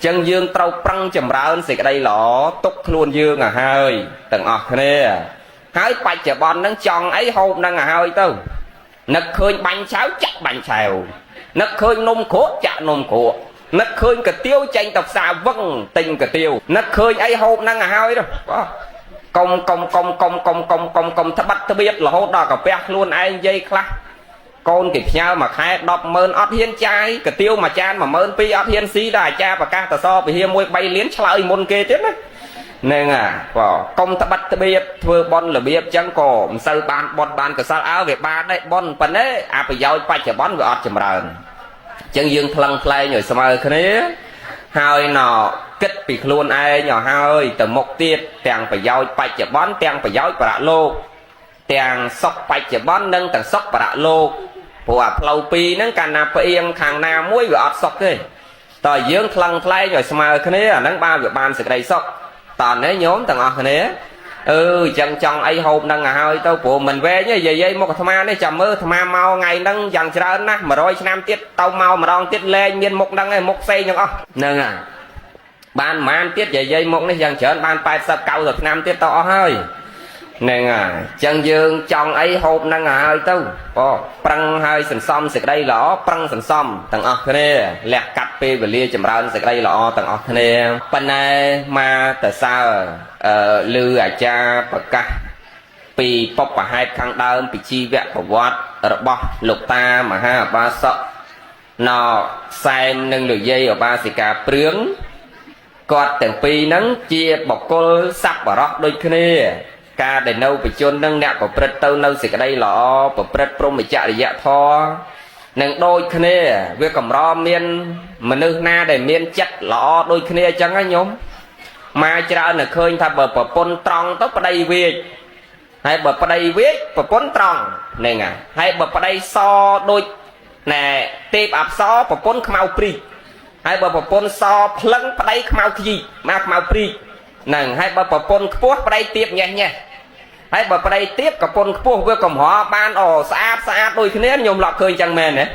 chân dương trâu prăng chầm rơn xịt đây lọ túc luôn dương à hơi từng nè hái bạch chở bọn nâng chọn ấy hôm nâng à hơi tao nực khơi bánh cháo chắc bánh chèo nực khơi nôm khổ chạ nôm khổ nực khơi cả tiêu tranh tập xa vâng tình cả tiêu nực khơi ấy hôm nâng à hơi đâu công thất bắt thất biết là hốt đó cả bẹt luôn ai dây khla con kịp nhau mà khai đọc mơn ót hiên trai cả tiêu mà chan mà mơn pi ót hiên xí đài cha và ca tờ so vì hiên môi bay liến chơi môn kê chết đấy nên công thất bắt thất biết thưa bon là biết chẳng có sơ ban bon ban cả sao áo về ba đấy bon phần đấy à phải giao bay chở bón về ót chầm rờn chân dương thăng play nhồi sầm ơi thế hai nọ kết bị luôn ai nhỏ hai từ một tiết tiền phải giao bay chở bón tiền phải giao bạ lô tiền sóc bay chở bón nâng tiền sóc bạ lô của plau pi nâng cả nạp yên hàng na muối và sóc thế tờ dương thăng play nhồi sầm ơi thế nâng ba việc ban sự đây sóc toàn đấy nhóm tầng ở thế chân trong ấy hôm nâng hai tao của mình về như vậy vậy một tham đấy chậm mơ tham mau ngày nâng dần ra nè mà rồi năm tiết tao mau mà đong tiết lên nhiên một nâng này một xây nhưng nâng ban man tiết vậy vậy một này dần trở ban bài sập cầu rồi năm tiết to hơi nên chân dương trong ấy hôm nâng hai tao prăng hai sần xóm sực đây lõ prăng sần xóm tầng thế lẹt cắt pe về lia chậm ra sực đây lõ tầng thế bên này mà tại sao lư cha bậc ca pi pop và hai khang đơn pi chi vẹn của vót ở bọ lục ta mà ha ba sợ nọ xem nâng lưỡi dây ở ba xì cà prướng cọt từng pi nắng chia bọc cô sắp vào đó đôi kia ca để nâu bị chôn nâng nẹt của prết tâu nâu xì cái đây lọ của prết prom bị chạy dạ tho nâng đôi kia với cầm ro miên mà nư na để miên chất lọ đôi kia chẳng á nhóm mà cha là khơi thà bờ pon tròn tóc ở đây việt hay bờ đây viết bờ pon tròn này nè hay bờ đây so đôi nè tép áp so bờ pon khmau pri hay bờ pon so plăng đây khmau gì mà khmau pri nè hay bờ pon khpua đây tiếp nhẹ nhẹ hay bờ đây tiếp cả pon khpua với cầm họ ban xa đôi khi nhôm lọt khơi chẳng mền đấy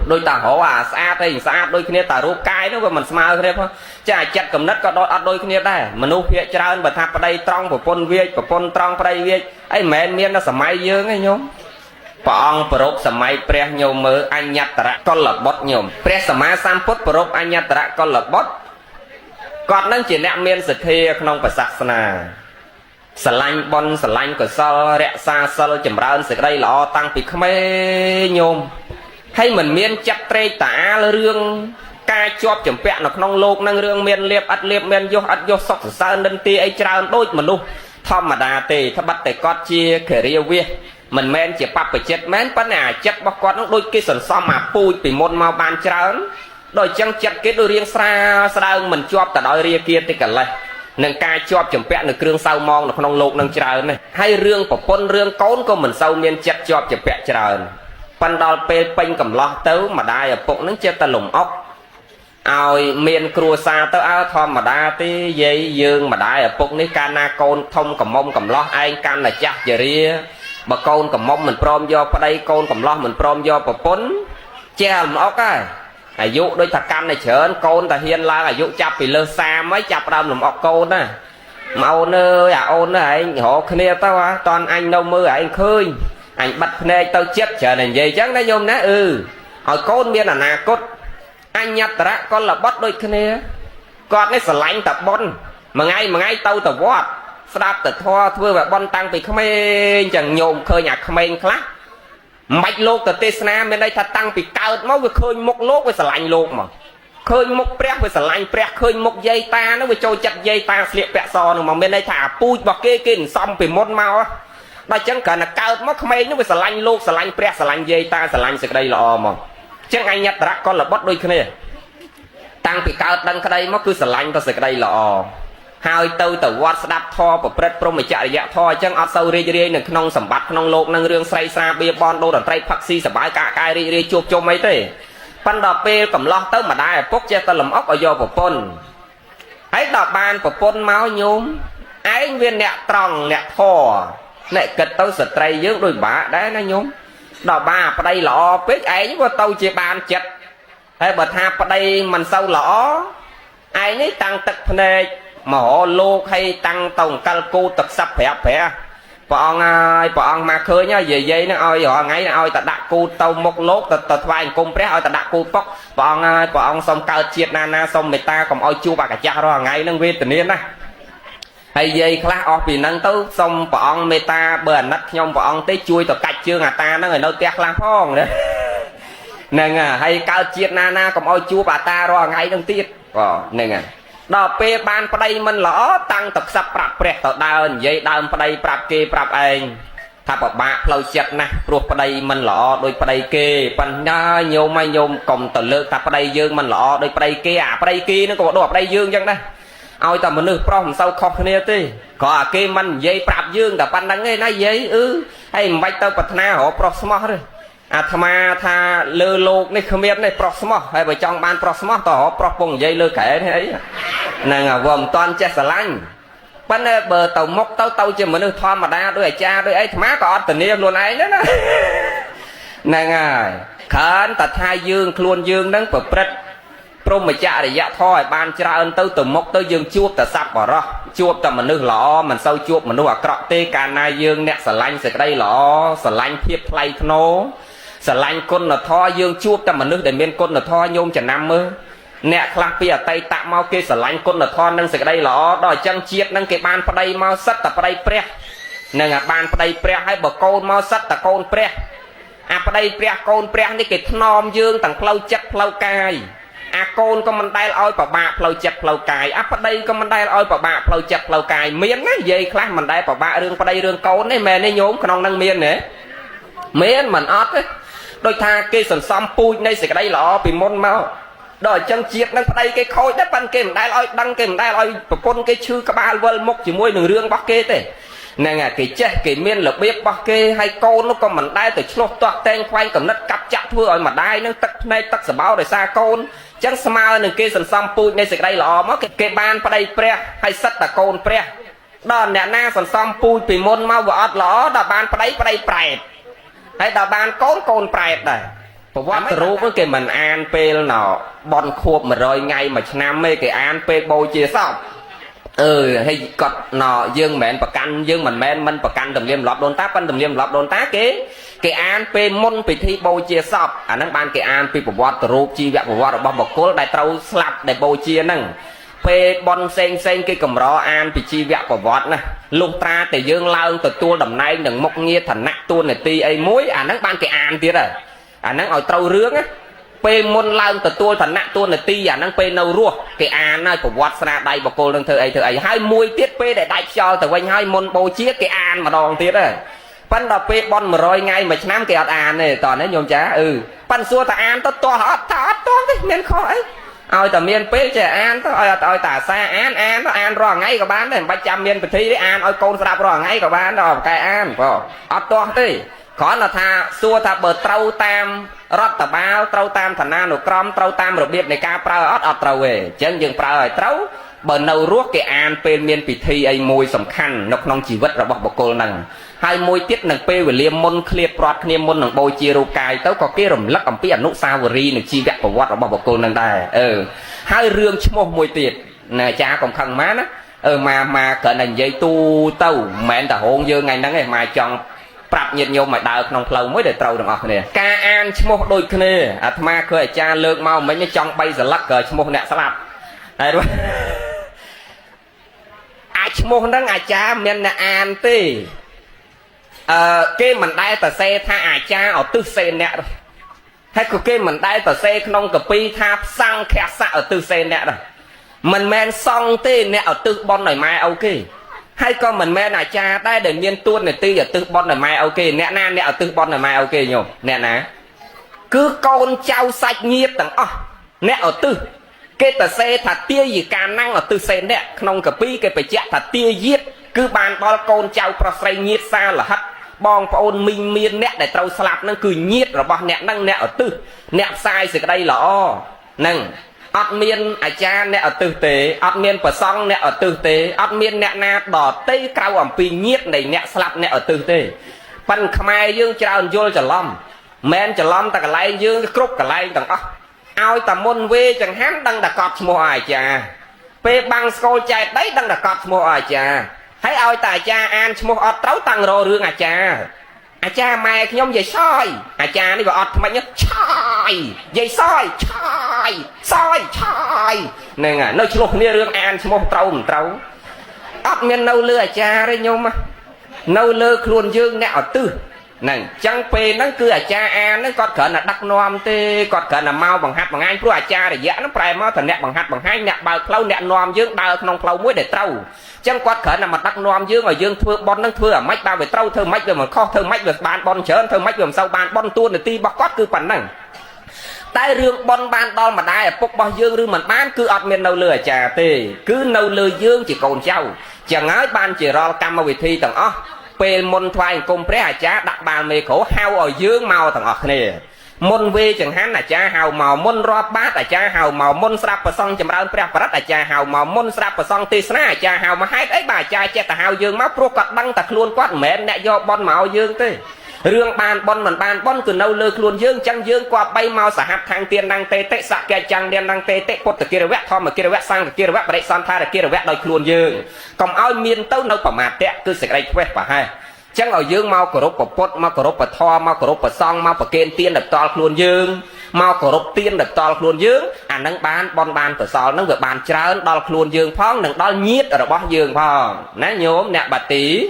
đôi ta họ xa đôi khi ta rúp cái nó mình smile thế không chả chặt cầm đất có đôi khi đây mà nụ phía trơn và tháp ở đây trong của pon việt của pon trong ở đây việt ấy mẹ miên nó sầm mai dương ấy nhôm phong prop sầm mai pre nhôm mơ anh nhặt ra con lợn bót nhôm pre sầm mai sam put prop anh nhặt ra con lợn bót còn năng chỉ nẹm miên sệt thề không phải sạc na sờ lanh bon sờ lanh của sao rẽ xa sao chầm ra sệt đây lọ tăng bị không ấy nhôm hay mình miên chặt trê tả là rương ca chọp chấm pẹn nó không lột năng rương miên liệp miên vô sọc sơn đơn tia ấy trao đôi mà luôn thom mà đà tề thắp bắt tề cót chia kể riêu vi mình men chỉ bắp phải chết mến bắt nà chất bóc cót nó đôi cái sần so mà pui bị môn mau ban trao đôi chân chặt cái đôi riêng xa mình chọp tại đôi ria kia thì cả lại nâng ca chọp chấm pẹn được rương sau mong nó không lột năng trao này hay rương của pôn rương cốn của mình sau miên chặt chọp chấm pẹn trao pan đào pe pin cầm lo tấu mà đai ở bụng nó chết ta lủng ốc ao miền cua xa tớ áo thom mà đa tí dây dương mà đai ở bụng ní cana con thông cầm mông cầm lo ai can là chắc giờ ria bà con cầm mông mình prom do qua đây con cầm lo mình prom do bà pốn che lủng ốc á dụ đôi thật can này chởn con ta hiên la dụ chắp vì lơ xa mấy chắp đâm lủng ốc con á mà ôn ơi ôn ơi anh họ kia tao á toàn anh đâu mưa anh khơi anh bắt này tao chết chờ này vậy chắc đấy nhôm ná hỏi con biết là nà cốt anh nhặt ra con là bắt đôi kia con ấy sờ lạnh tập bon mà ngay tao tập vót đạp tập thoa thưa và bon tăng thì không ai chẳng nhôm khơi nhạc không ai khác mạch lô tập tê nam bên đây thật tăng thì cao máu với khơi một lốt với sờ lạnh luôn mà khơi một prep với sờ lạnh prep khơi một dây ta nó với trôi chặt dây ta liệp bẹ sò mà bên đây thả pui bọc kê kê xong vì môn mau á bà chẳng cần là cao mất không ai nó với sờ lạnh luôn sờ lạnh prep sờ lạnh dây ta sờ lạnh sực đây là mà chẳng anh nhặt ra con là bắt đôi kia tăng bị cao đăng cái đây mất cứ sờ lạnh ta sực đây là hai tàu tàu quạt đạp tho và prep pro mà chạy dạ tho chẳng ở sâu ri nè non sầm bát non lột năng riêng say xa bia bon đô đòn trai phát si sờ bãi cả cai ri chuột cho mấy thế pan đạp pe cầm lo tới mà đai bốc che ta làm ốc ở do của pon ấy đạp bàn của pon máu nhôm ấy viên nẹt tròn nẹt thò nẹt kịch tao sờ trai dưới đôi bả đấy nó nhôm đào ba ở đây lọ biết ấy nhưng mà tao chỉ bàn chật ហើយបើថាប្តីមិនសូវល្អឯងនេះតាំងទឹកភ្នែកមហោលោកឲ្យតាំងទៅអង្កលគូទឹកសັບប្រាប់ព្រះអង្គហើយព្រះអង្គមកឃើញយាយហ្នឹងឲ្យរាល់ថ្ងៃឲ្យតែដាក់គូទៅមុខលោកទៅថ្វាយអង្គមព្រះឲ្យតែដាក់គូពុកព្រះអង្គហើយព្រះអង្គសូមកើតជាតិណាសូមមេត្តាកុំឲ្យជួបអកញ្ចះរាល់ថ្ងៃហ្នឹងវេទនាណាហើយយាយខ្លះអស់ពីហ្នឹងទៅសូមព្រះអង្គមេត្តាបើអាណិតខ្ញុំព្រះអង្គទេជួយទៅកាច់ជើងអាតាហ្នឹងឲ្យនៅផ្ទះខ្លះផងណាហ្នឹងហើយកើតជាតិណាកុំឲ្យជួបអាតារាល់ថ្ងៃហ្នឹងទៀតហ្នឹងដល់ពេលបានប្តីមិនល្អតាំងទឹកខ្សឹបប្រាប់ព្រះទៅដើរនិយាយដើមប្តីប្រាប់គេប្រាប់ឯងថាពិបាកផ្លូវចិត្តណាស់ព្រោះប្តីមិនល្អដោយប្តីគេប៉ុន្តែញោមឲ្យកុំទៅលើកថាប្តីយើងមិនល្អដោយប្តីគេអាប្តីគេហ្នឹងក៏ដូចប្តីយើងអញ្ចឹងដែរឲ្យតែមនុស្សប្រុសមិនសូវខុសគ្នាទេក៏អាគេមិននិយាយប្រាប់យើងតែប៉ុណ្្នឹងឯណាយាយហើយមិនបាច់ទៅប្រាថ្នារកប្រុសស្មោះទេអាត្មាថាលើលោកនេះគ្មានទេប្រុសស្មោះហើយបើចង់បានប្រុសស្មោះតើរកប្រុសពងនិយាយលើក្រែនេះអីហ្នឹងវាមិនតាន់ចេះស្រឡាញ់ប៉ុន្តែបើទៅមុខទៅជាមនុស្សធម្មតាដោយអាចារ្យដោយអីអាត្មាក៏អត់ធានាខ្លួនឯងដែរណាហ្នឹងហើយខើនតថាយើងខ្លួនយើងហ្នឹងប្រព្រឹត្តព្រមចរិយធម៌ឲ្យបានច្រើនទៅមុខទៅយើងជួបតែសប្បុរសជួបតែមនុស្សល្អមិនសូវជួបមនុស្សអាក្រក់ទេកាលណាយើងអ្នកស្រឡាញ់សេចក្តីល្អស្រឡាញ់ភាពថ្លៃថ្នូរស្រឡាញ់គុណធម៌យើងជួបតែមនុស្សដែលមានគុណធម៌ញោមចំណាំមើលអ្នកខ្លះពីអតីតមកគេស្រឡាញ់គុណធម៌និងសេចក្តីល្អដល់អញ្ចឹងជាតិនឹងគេបានប្តីមកសិតតែប្តីព្រះនឹងបានប្តីព្រះហើយបើកូនមកសិតតែកូនព្រះអាប្តីព្រះកូនព្រះនេះគេថ្នមយើងទាំងផ្លូវចិត្តផ្លូវកាយអាកូនក៏មិនដែលឲ្យប្របាកផ្លូវចិត្តផ្លូវកាយអាប្តីក៏មិនដែលឲ្យប្របាកផ្លូវចិត្តផ្លូវកាយមានណានិយាយខ្លះមិនដែលប្របាករឿងប្តីរឿងកូនទេមែនទេញោមក្នុងនឹងមានទេមានមិនអត់ទេដូចថាគេសន្សំពូជនៃសេចក្តីល្អពីមុនមកដល់អញ្ចឹងជាតិនឹងប្តីគេខូចដែរប៉ិនគេមិនដែលឲ្យដឹងគេមិនដែលឲ្យប្រពន្ធគេឈឺក្បាលវិលមុខជាមួយនឹងរឿងរបស់គេទេហ្នឹងហើយគេចេះគេមានរបៀបរបស់គេហើយកូននោះក៏មិនដែលទៅឆ្លោះទាស់តែងខ្វែងកំណត់កាប់ចាក់ធ្វើឲ្យម្ដាយនឹងទឹកភ្នែកទឹកសម្បោរដោយសារកូនអញ្ចឹងស្មើនឹងគេសន្សំពូជនៃសេចក្តីល្អមកគេបានប្តីព្រះហើយសិតតែកូនព្រះដល់អ្នកណាសន្សំពូជពីមុនមកវាអត់ល្អដល់បានប្តីប្រែតហើយដល់បានកូនប្រែតដែរប្រវត្តិរូបគេមិនអានពេលណោបនខួប100ថ្ងៃមួយឆ្នាំទេគេអានពេលបូជាសពហើយគាត់ណោយើងមិនមែនប្រកាន់យើងមិនមែនមិនប្រកាន់ទំនៀមទម្លាប់ដូនតាប៉ុន្តែទំនៀមទម្លាប់ដូនតាគេអានពេលមុនពិធីបូជាសពអាហ្នឹងបានគេអានពីប្រវត្តិរូបជីវប្រវត្តិរបស់បុគ្គលដែលត្រូវស្លាប់ដែលបូជាហ្នឹងពេលបនផ្សេងគេកម្រអានពីជីវប្រវត្តិណាលុះត្រាតែយើងឡើងទទួលតំណែងនឹងមុខងារឋានៈតួនាទីអីមួយអាហ្នឹងបានគេអានទៀតហើយអាហ្នឹងឲ្យត្រូវរឿងណាពេលមុនឡើងទទួលឋានៈតួនាទីអាហ្នឹងពេលនៅរស់គេអានហើយប្រវត្តិស្នាដៃបុគ្គលនឹងធ្វើអីហើយមួយទៀតពេលដែលដាច់ខ្យល់ទៅវិញហើយមុនបូជាគេអានម្ដងទៀតហើយប៉ុន្តែពេលបន100ថ្ងៃមួយឆ្នាំគេអត់អានទេតោះនេះញោមចាប៉ិនសួរតាអានទៅទាស់អត់ថាអត់ទាស់ទេមានខុសអីឲ្យតែមានពេលចេះអានទៅឲ្យតាអាសាអានទៅអានរាល់ថ្ងៃក៏បានដែរមិនបាច់ចាំមានពិធីទេអានឲ្យកូនស្ដាប់រាល់ថ្ងៃក៏បានដែរប្រកែអានបងអត់ទាស់ទេគ្រាន់តែថាសួរថាបើត្រូវតាមរដ្ឋបាលត្រូវតាមឋានានុក្រមត្រូវតាមរបៀបនៃការប្រើអត់ត្រូវទេអញ្ចឹងយើងប្រើឲ្យត្រូវបើនៅរស់គេអានពេលមានពិធីអីមួយសំខាន់នៅក្នុងជីវិតរបស់បុគ្គលហ្នឹងហើយមួយទៀតនឹងពេលវេលាមុនឃ្លាតព្រាត់គ្នាមុននឹងបូជារូបកាយទៅក៏គេរំលឹកអំពីអនុស្សាវរីយ៍នៃជីវប្រវត្តិរបស់បុគ្គលហ្នឹងដែរហើយរឿងឈ្មោះមួយទៀតណាអាចារ្យកុំខឹងម៉ាណាមកគ្រាន់តែនិយាយទូទៅមិនមែនតែហងយើងថ្ងៃហ្នឹងទេមកចង់ប្រាប់ញាតិញោមឲ្យដើរក្នុងផ្លូវមួយដែលត្រូវទាំងអស់គ្នាការអានឈ្មោះដូចគ្នាអាត្មាឃើញអាចារ្យលើកមកមិញចង់3សន្លឹកក៏ឈ្មោះអ្នកស្លាប់ហើយអាចឈ្មោះហ្នឹងអាចារ្យមានអ្នកអានទេគេមិនដែលទៅសេថាអាចារ្យឧទ្ទិសសេអ្នកហើយក៏គេមិនដែលទៅសេក្នុងកពីថាសង្ឃស័កឧទ្ទិសសេអ្នកដែរមិនមែនសង្ឃទេអ្នកឧទ្ទិសបុណ្យឲ្យម៉ែឪគេហើយក៏មិនមែនអាចារ្យដែរដែលមានទួនាទីឧទ្ទិសបុណ្យឲ្យម៉ែឪគេអ្នកណាអ្នកឧទ្ទិសបុណ្យឲ្យម៉ែឪគេញោមអ្នកណាគឺកូនចៅសាច់ញាតិទាំងអស់អ្នកឧទ្ទិសគេទៅសេថាទាយិកាណាំងឧទ្ទិសសេអ្នកក្នុងកពីគេបញ្ជាក់ថាទាយាទគឺបានដល់កូនចៅប្រុសស្រីញាតិសាលហិតបងប្អូនមីងមានអ្នកដែលត្រូវស្លាប់ហ្នឹងគឺញាតិរបស់អ្នកហ្នឹងអ្នកឧទ្ទិសអ្នកផ្សាយសេចក្តីល្អហ្នឹងអត់មានអាចារ្យអ្នកឧទ្ទិសទេអត់មានប្រសង់អ្នកឧទ្ទិសទេអត់មានអ្នកណាដតេក្រៅអំពីញាតិនៃអ្នកស្លាប់អ្នកឧទ្ទិសទេប៉ិនខ្មែរយើងច្រើនយល់ច្រឡំមិនច្រឡំតែកន្លែងយើងគ្រប់កន្លែងទាំងអស់ ao ta môn về chẳng hắn đang đặt cọp mua ai cha pe băng skol chạy đấy đang đặt cọp mua ai cha hãy ao ta cha an mua ọt trấu tăng rô rương cha mày nhóm vậy soi cha đi vào ọt mày nhớ soi vậy soi nè nơi chuột nia rương an mua trấu ọt miền nâu lừa cha đấy nhôm mà nâu lơ luôn dương nẹo tư này chẳng pe nó cứ cha an nó còn cỡ là đắc nom tê còn cỡ là mau bằng hạt bằng anh pro cha để dã nó prai mau thần nẹt bằng hạt bằng hai nẹt bao lâu nẹt nom dương bao nông lâu muối để trâu chẳng quát cỡ là mặt đắc nom dương ở dương thưa bon nó thưa ở mách bao về trâu thưa mách về mà kho thưa mách về ban bon chớn thưa mách về sau ban bon tuôn để ti bọc quát cứ phần năng tai rương bon ban đo mà đai phục bao dương rương mình bán cứ ọt miền nâu lừa trà tê cứ nâu lừa dương chỉ còn trâu chẳng nói ban chỉ ro cam mà vị thi tầng ó pe môn thoại cùng pre cha đặt bàn mê khổ hao ở dương màu thằng ọt nè môn về chẳng hắn là cha hào màu môn ro bát là cha hào màu môn srap và song chầm rau pre parat là cha hào màu môn srap và song tê sna cha hào mà hai ấy bà cha che tà hào dương máu pro cọt đăng tạc luôn quát mẹ nè do bon màu dương tê rương ban bon mình ban bon từ nâu lơ luôn dương chăng dương qua bay màu xả hạt thang tiền đăng tê tê sạc kè chăng đen đăng tê tê cột từ kia vẽ thom mà kia vẽ sang từ kia vẽ bậy son tha từ kia vẽ đôi luôn dương còn ao miên tâu nâu quả mạt tệ cứ sạch đây quét và hai chẳng ở dương mau cổ rốt bột bột mau cổ rốt bột tho mau cổ rốt bột song mau bột kên tiên đập to luôn dương mau cổ rốt tiên đập to luôn dương nâng bán bon ban từ sau nâng vượt bàn trơn đo luôn dương phong nâng đo nhiết ở đó dương phong nè nhốm nè bà tí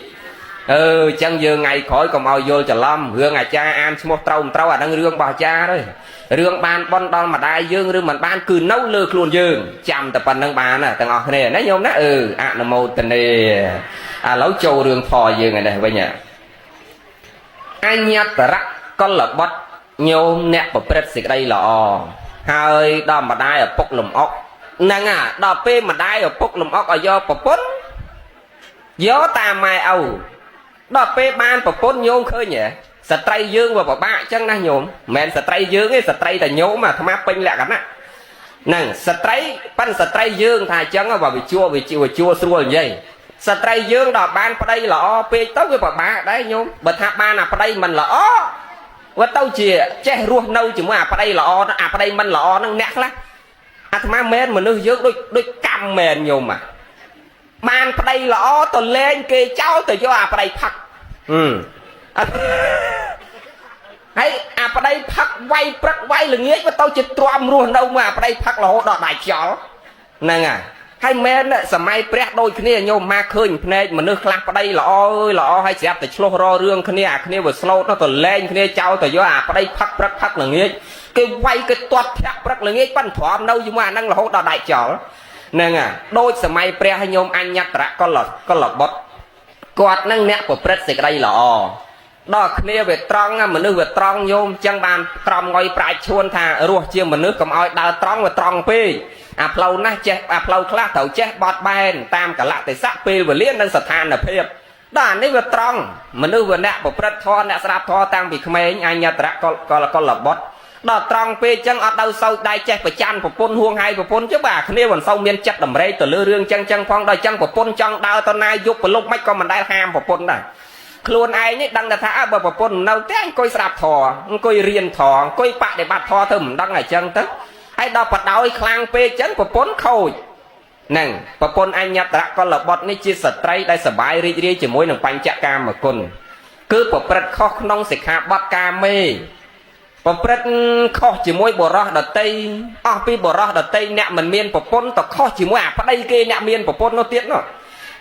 chân dương ngày khỏi còn mau vô chả lâm hương cha an một trâu nâng rương bà cha đấy rương ban bon đo mà đai dương rương mình ban cứ nấu lơ luôn dương chăm tập nâng bàn nè tầng ngọc này nè nhôm nè nó mô tình này lấu châu rương phò dương này này bây giờ anh nhát rắc con là bắt nhôm nẹt và bết xịt đây là hơi đo mà đai ở bốc lùm ốc nè đo pe mà đai ở bốc lùm ốc ở do bọc bún gió ta mai âu đo pe ban bọc bún nhôm khơi nhỉ sợi trai dương và bọc bạ chân na nhôm men sợi trai dương ấy sợi trai là nhôm mà tham pin lẹ cắn á nè sợi trai pan sợi trai dương thà chân vào bị chua xua vậy sợi trai dương đo ban ở đây là pe tới với bọc bạ đấy nhôm bật hạt ban ở đây mình là và tao chỉ che ruột nâu chỉ mà ở đây là ở đây mình là nó nẹt lá tham men mà nó dương đôi cam mền nhôm mà ban ở đây là tao lên kê cháu từ cho ở đây phật hay ở đây phật vay là nghĩa với tao chỉ trộm ruột nâu mà ở đây phật là hỗ đọt đại chó nè hay men sờ mai prét đôi cái này nhôm ma khơi này mà nước lắc ở đây là ơi là hay chẹp từ slow ro rương cái này vừa slow nó từ lên cái này cháu từ do ở đây phật là nghĩa cái vay cái toát phật là nghĩa bắn thọm đâu nhưng mà năng là hỗ đọt đại chó nè đôi sờ mai prét hay nhôm anh nhặt ra con lọt bớt quạt năng nẹt của prét xịt đây là đó kia về trăng mà nước về trăng nhôm chân bàn trăng ngồi phải chuôn thà ruột chia mà nước cầm oi đào trăng và trăng pi plau na che plau khla thầu che bọt ben tam cả lạ tới sắc pi và liên năng sạch than là phê đó này về trăng mà nước về nẹt của prét tho nẹt sạp tho tăng bị khmei anh nhặt ra con là bọt đó trăng pi chân ở đâu sâu đai che phải chăn của pôn huông hay của pôn chứ bà kia còn sâu miên chất đầm rây từ lư rương chân phong đôi chân của pôn chân đau tao nay giúp và lúc mấy con mình đai ham của pôn này luôn ai nhé đăng là thả bờ pôn nào thế anh coi sạp thò coi riêng thò coi bạ để bạt thò thầm đăng ở chân tức ai đo bật đau khlang pe chân của pôn khôi nè pôn anh nhặt ra con là bọt này chia sẻ trai đây sờ bài ri chỉ mối nằng bánh chạ cam mà cồn cứ bọt bật khó nong sệt hạ bọt cam mê bọt bật khó chỉ mối bò rót đợt tây pi bò rót đợt tây nè mình miên pôn tao khó chỉ mối ở đây kia nè miên pôn nó tiếc nó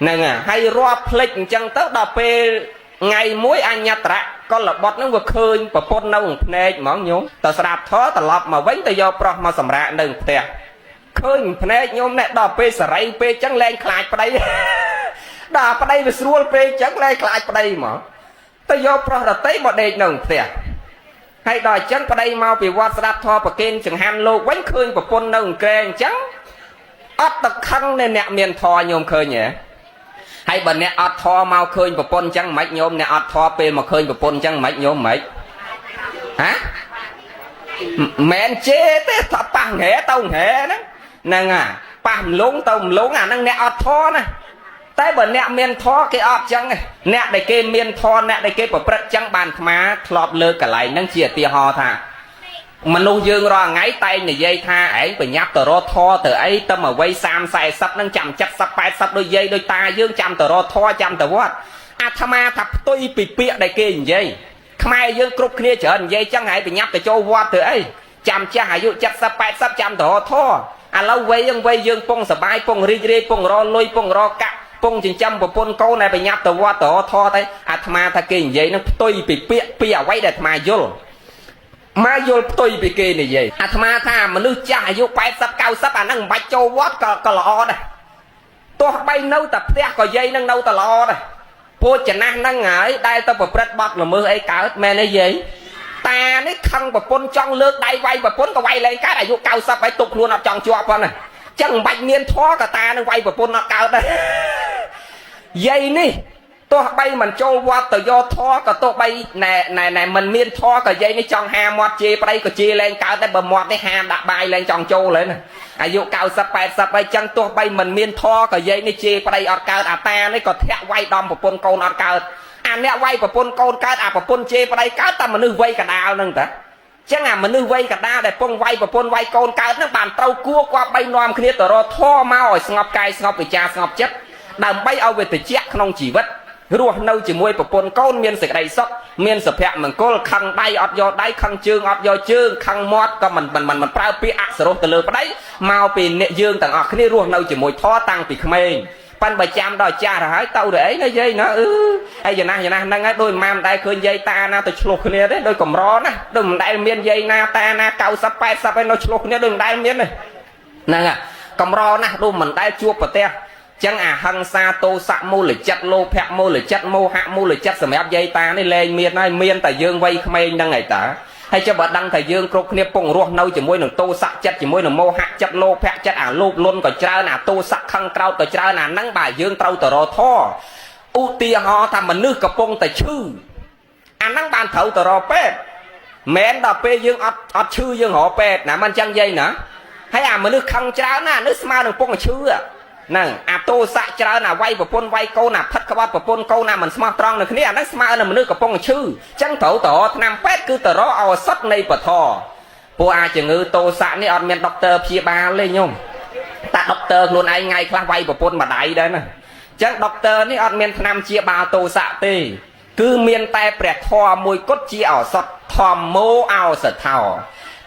nè hay ro plek chân tao đo pe ngày muối anh nhặt ra con là bọt nó vừa khơi và pôn nâu này món nhúng tao sạp thó tao lọp mà vánh tao do pro mà sầm rạ đừng tè khơi này nhôm này đò pe sải pe trắng lên khai vào đây đò vào đây về xuôi pe trắng lên khai vào đây mà tao do pro là tới một đề đừng tè hay đòi trắng vào đây mau vì qua sạp thó và kênh chẳng han lô vánh khơi và pôn nâu kê trắng ớt tao khăn nên nẹt miền thò nhôm khơi nhỉ hay bần nè ọt thò mau khơi và pôn chẳng mấy nhôm nè ọt thò pe mà khơi và pôn chẳng mấy nhôm mấy hả mẹn chế thế thọ bằng hệ tao hệ đó nè bằng lúng tao lúng năng nè ọt thò nè tay bần nè miền thò cái ọt chẳng này nè để kê miền thò nè để kê của bật chẳng bàn mà thọp lơ cả lại năng chia tia hò thà មនុស្សយើងរាល់ថ្ងៃតែងនិយាយថាឯងប្រញាប់ទៅរកធរទៅអីទៅមកវ័យ30 40ហ្នឹងចាំ70 80ដូចយាយដូចតាយើងចាំទៅរកធរចាំទៅវត្តអាត្មាថាផ្ទុយពីពាក្យដែលគេនិយាយខ្មែរយើងគ្រប់គ្នាច្រើននិយាយចឹងហើយប្រញាប់ទៅចូលវត្តទៅអីចាំចាស់អាយុ70 80ចាំទៅរកធរឥឡូវវ័យយើងពងសបាយពងរីករាយពងរលុយពងរកាក់ពងចិញ្ចឹមប្រពន្ធកូនដែលប្រញាប់ទៅវត្តទៅរកធរទៅអាត្មាថាគេនិយាយហ្នឹងផ្ទុយពីពាក្យពីអ្វីដែលអាត្មាយល់មកយល់ផ្ទុយពីគេនិយាយអាត្មាថាមនុស្សចាស់អាយុ80 90អាហ្នឹងមិនបាច់ចូលវត្តក៏ល្អដែរទោះបីនៅតែផ្ទះក៏យាយនឹងនៅតែល្អដែរពូចចំណាស់ហ្នឹងហើយដែលទៅប្រព្រឹត្តបទល្មើសអីកើតមែនទេយាយតានេះខឹងប្រពន្ធចង់លើកដៃវាយប្រពន្ធក៏វាយលែងកើតអាយុ90ហើយទុកខ្លួនអត់ចង់ជាប់ប៉ុណ្ណាចឹងមិនបាច់មានធေါ်ក៏តានឹងវាយប្រពន្ធអត់កើតដែរយាយនេះទោះបីមិនចូលវត្តទៅយកធေါ်ក៏ទោះបីណែមិនមានធေါ်ក៏យាយនេះចង់ហាមាត់ជេរប្តីក៏ជេរលែងកើតដែរបើមាត់នេះហាមដាក់បាយលែងចង់ចូលហើយណាអាយុ90 80ហើយចឹងទោះបីមិនមានធေါ်ក៏យាយនេះជេរប្តីអត់កើតអាតានេះក៏ធាក់វាយដំប្រពន្ធកូនអត់កើតអាអ្នកវាយប្រពន្ធកូនកើតអាប្រពន្ធជេរប្តីកើតតែមនុស្សវ័យកដាលហ្នឹងតាចឹងអាមនុស្សវ័យកដាលដែលពងវាយប្រពន្ធវាយកូនកើតហ្នឹងបានត្រូវគួរគាត់បីនាំគ្នាទៅរកធေါ်មកឲ្យស្ងប់កាយស្ងប់វិចារស្ងប់ចិត្តដើម្បីឲ្យវាត្រជាក់ក្នុងជីវិតរស់នៅជាមួយប្រពន្ធកូនមានសេចក្តីសុខមានសុភមង្គលខឹងដៃអត់យកដៃខឹងជើងអត់យកជើងខឹងមាត់ក៏មិនប្រើពាក្យអសរោះទៅលើប្តីមកពីអ្នកយើងទាំងអស់គ្នារស់នៅជាមួយធေါ်តាំងពីក្មេងប៉ិនបើចាំដល់ចាស់ទៅហើយទៅទៅអីណាយាយណាហើយយ៉ាងណាហ្នឹងហើយដោយម៉ាំដែរឃើញយាយតាណាទៅឆ្លោះគ្នាទេដោយកំរណាដោយមិនដែលមានយាយណាតាណា90 80ហើយនៅឆ្លោះគ្នាដោយមិនដែលមានទេហ្នឹងកំរណាស់ដូចមិនដែលជួបប្រទះចឹងអាហិង្សាទោសៈមូលចិត្តលោភៈមូលចិត្តមោហៈមូលចិត្តសម្រាប់យាយតានេះលែងមានហើយមានតែយើងវ័យក្មេងហ្នឹងឯតាហើយចុះបើដឹងថាយើងគ្រប់គ្នាពងរស់នៅជាមួយនឹងទោសៈចិត្តជាមួយនឹងមោហៈចិត្តលោភៈចិត្តអាលោភលន់ក៏ច្រើនអាទោសៈខឹងក្រោធក៏ច្រើនអាហ្នឹងបើយើងត្រូវទៅរកធម៌ឧទាហរណ៍ថាមនុស្សកំពុងតែឈឺអាហ្នឹងបានត្រូវទៅរកពេទ្យមែនដល់ពេលយើងអត់ឈឺយើងរកពេទ្យណាមិនចឹងយាយណាហើយអាមនុស្សខឹងច្រើនណានេះស្មើនឹងពងឈឺហ្នឹងអាទោសៈច្រើនអាវាយប្រពន្ធវាយកូនអាផិតក្បត់ប្រពន្ធកូនណាមិនស្មោះត្រង់នឹងគ្នាអាហ្នឹងស្មើនឹងមនុស្សកំពុងឈឺចឹងត្រូវទៅរកថ្នាំពេទ្យគឺទៅរកឱសថនៃពធព្រោះអាចជំងឺទោសៈនេះអត់មានដុកទ័រព្យាបាលទេញោមតែដុកទ័រខ្លួនឯងថ្ងៃខ្លះវាយប្រពន្ធម្ដាយដែរណាចឹងដុកទ័រនេះអត់មានថ្នាំព្យាបាលទោសៈទេគឺមានតែព្រះធម៌មួយគត់ជាឱសថធម្មោឱសថោ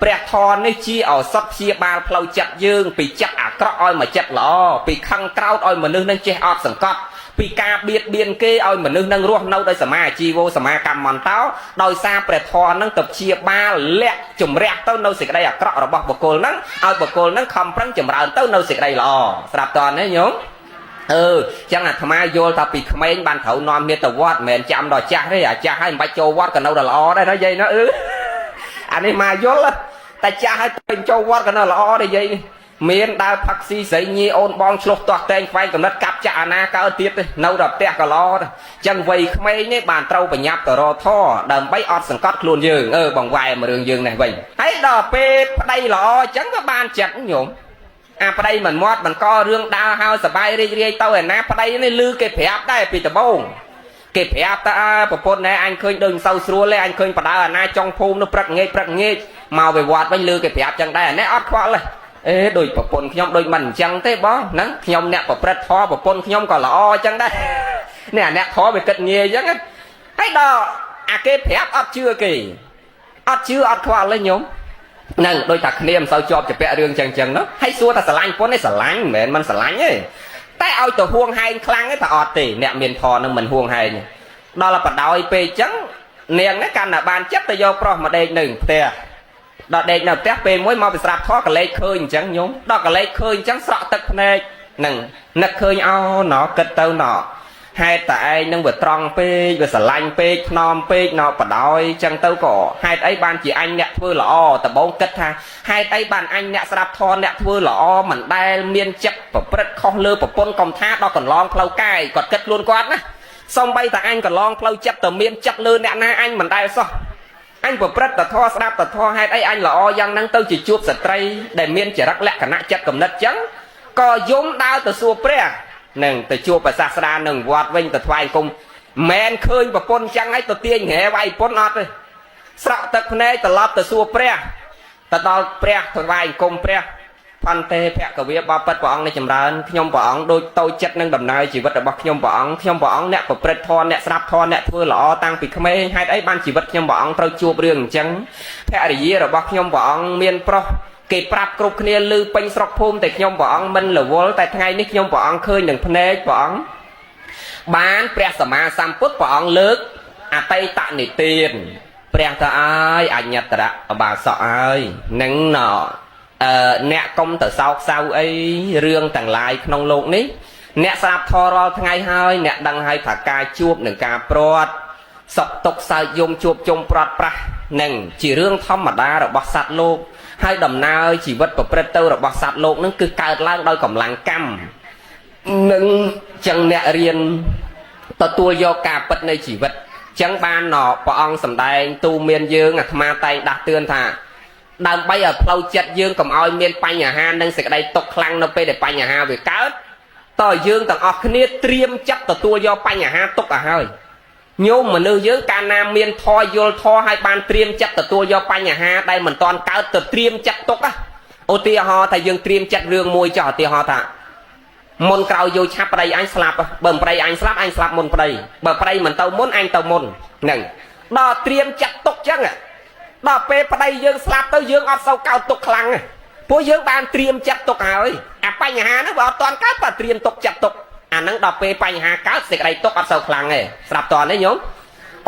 ព្រះធម៌នេះជាឱសថព្យាបាលផ្លូវចិត្តយើងពីចិត្តអាក្រក់ឲ្យមកចិត្តល្អពីខឹងក្រោធឲ្យមនុស្សនឹងចេះអត់សង្កត់ពីការបៀតបៀនគេឲ្យមនុស្សនឹងរស់នៅដោយសមាអាជីវោសមាកម្មន្តោដោយសារព្រះធម៌នឹងទៅព្យាបាលលាក់ជំរះទៅនៅសេចក្តីអាក្រក់របស់បុគ្គលនឹងឲ្យបុគ្គលនឹងខំប្រឹងចម្រើនទៅនៅសេចក្តីល្អស្រាប់តើនេះញោមចឹងអាត្មាយល់ថាពីក្មេងបានត្រូវនាំគ្នាទៅវត្តមិនមែនចាំដល់ចាស់ទេអាចាស់ហើយមិនបាច់ចូលវត្តក៏នៅតែល្អដែរណាយាយណាអានេះមកយល់តែចាស់ហើយពេញចូលវត្តក៏នៅល្អដែរយាយនេះមានដើរផឹកស៊ីស្រីញីអូនបងឆ្លុះទាស់តែងខ្វែងកំណត់កាប់ចាក់អាណាកើតទៀតទេនៅដល់ផ្ទះក៏ល្អដែរចឹងវ័យក្មេងនេះបានត្រូវប្រញាប់ទៅរកធម៌ដើម្បីអត់សង្កត់ខ្លួនយើងបងវាយមករឿងយើងនេះវិញហើយដល់ពេលប្តីល្អចឹងក៏បានចិត្តញោមអាប្តីមិនមាត់មិនករឿងដើរហើយសបាយរីករាយទៅឯណាប្តីនេះលឺគេប្រាប់ដែរពីដំបូងគេប្រាប់តើប្រពន្ធណែអញឃើញដូចមិនសូវស្រួលទេអញឃើញបដើអាណាចុងភូមិនោះព្រឹកងាយមកវិវត្តវិញលឺគេប្រាប់ចឹងដែរណែអត់ខ្វល់ទេដូចប្រពន្ធខ្ញុំដូចមិនអញ្ចឹងទេបងហ្នឹងខ្ញុំអ្នកប្រព្រឹត្តធម៌ប្រពន្ធខ្ញុំក៏ល្អអញ្ចឹងដែរនេះអាអ្នកធម៌វាគិតងាយអញ្ចឹងហើយដល់អាគេប្រាប់អត់ជឿគេអត់ជឿអត់ខ្វល់ទេញោមហ្នឹងដូចតែគ្នាមិនសូវជាប់ជាពាក់រឿងចឹងនោះហើយសួរថាស្រឡាញ់ប្រពន្ធនេះស្រឡាញ់មិនមែនមិនស្រឡាញ់ទេតែឲ្យទៅហួងហែងខ្លាំងទេតែអត់ទេអ្នកមានធម៌នឹងមិនហួងហែងដល់បដ ாய் ពេកចឹងនាងនេះកាន់តែបានចិត្តទៅយកប្រុសមកដេកនៅផ្ទះដល់ដេកនៅផ្ទះពេលមួយមកពីស្រាប់ធေါ်កលេចឃើញអញ្ចឹងញោមដល់កលេចឃើញអញ្ចឹងស្រក់ទឹកភ្នែកហ្នឹងនឹកឃើញអោណោគិតទៅណោហេតុតែឯងនឹងវាត្រង់ពេកវាស្រឡាញ់ពេកថ្នមពេកណោបដ ாய் អញ្ចឹងទៅក៏ហេតុអីបានជាអញអ្នកធ្វើល្អដំបូងគិតថាហេតុអីបានអញអ្នកស្រាប់ធម៌អ្នកធ្វើល្អមិនដែលមានចិត្តប្រព្រឹត្តខុសលើប្រពន្ធកុំថាដល់កន្លងផ្លូវកាយគាត់គិតខ្លួនគាត់ណាសំបីតែអញកន្លងផ្លូវចិត្តតែមានចិត្តលើអ្នកណាអញមិនដែលសោះអញប្រព្រឹត្តតធម៌ស្ដាប់តធម៌ហេតុអីអញល្អយ៉ាងហ្នឹងទៅជាជួបស្ត្រីដែលមានចរិតលក្ខណៈចិត្តគំនិតចឹងក៏យំដើរទៅសួរព្រះនឹងទៅជួបព្រះសាស្តានឹងវត្តវិញទៅថ្វាយគុំមិនឃើញប្រពន្ធចឹងហើយទៅទាញហែវាយប្រពន្ធអត់ទេស្រក់ទឹកភ្នែកត្រឡប់ទៅសួរព្រះ តដល់ព្រះថ្វាយគុំព្រះផន្តេភគវាបបិទ្ធព្រះអង្គនៃចម្រើនខ្ញុំព្រះអង្គដូចតូចចិត្តនឹងដំណើរជីវិតរបស់ខ្ញុំព្រះអង្គអ្នកប្រព្រឹត្តធម៌អ្នកស្ដាប់ធម៌អ្នកធ្វើល្អតាំងពីក្មេងហេតុអីបានជីវិតខ្ញុំព្រះអង្គត្រូវជួបរឿងអញ្ចឹងភរិយារបស់ខ្ញុំព្រះអង្គមានប្រុសគេប្រាប់គ្រប់គ្នាឮពេញស្រុកភូមិតែខ្ញុំព្រះអង្គមិនរវល់តែថ្ងៃនេះខ្ញុំព្រះអង្គឃើញនឹងភ្នែកព្រះអង្គបានព្រះសម្មាសម្ពុទ្ធព្រះអង្គលើកអតីតនិទានព្រះទៅអើយអញ្ញតរៈបាសកអើយនឹងណអ្នកកុំទៅសោកសៅអីរឿងទាំងឡាយក្នុងโลกនេះអ្នកស្ដាប់ធម៌រាល់ថ្ងៃហើយអ្នកដឹងហើយថាការជួបនឹងការព្រាត់សុខទុក្ខសើចយំជួបជុំព្រាត់ប្រាស់នឹងជារឿងធម្មតារបស់សត្វលោកហើយដំណើរជីវិតប្រព្រឹត្តទៅរបស់សត្វលោកនឹងគឺកើតឡើងដោយកម្លាំងកម្មនឹងចឹងអ្នករៀនទទួលយកការពិតនៃជីវិតចឹងបានព្រះអង្គសម្ដែងទូមានយើងអាត្មាតែងដាស់តឿនថាដើម្បីឲ្យផ្លូវចិត្តយើងកុំឲ្យមានបញ្ហានិងសេចក្តីទុក្ខខ្លាំងនៅពេលដែលបញ្ហាវាកើតតើយើងទាំងអស់គ្នាត្រៀមចិត្តទទួលយកបញ្ហាទុក្ខឲ្យហើយញោមមនុស្សយើងកាលណាមានធម៌យល់ធម៌ឲ្យបានត្រៀមចិត្តទទួលយកបញ្ហាដែលមិនតាន់កើតទៅត្រៀមចិត្តទុក្ខឧទាហរណ៍ថាយើងត្រៀមចិត្តរឿងមួយចោះឧទាហរណ៍ថាមុនក្រោយយកឆាប់ប្តីអញស្លាប់បើប្តីអញស្លាប់អញស្លាប់មុនប្តីបើប្តីមិនទៅមុនអញទៅមុនហ្នឹងដល់ត្រៀមចិត្តទុកចឹងដល់ពេលប្តីយើងស្លាប់ទៅយើងអត់សូវកោតទុកខ្លាំងពួកយើងបានត្រៀមចិត្តទុកហើយអាបញ្ហាហ្នឹងបើអត់តាន់កើតបើត្រៀមទុកចិត្តទុកអាហ្នឹងដល់ពេលបញ្ហាកើតសេចក្តីទុកអត់សូវខ្លាំងទេស្រាប់តើនេះញោម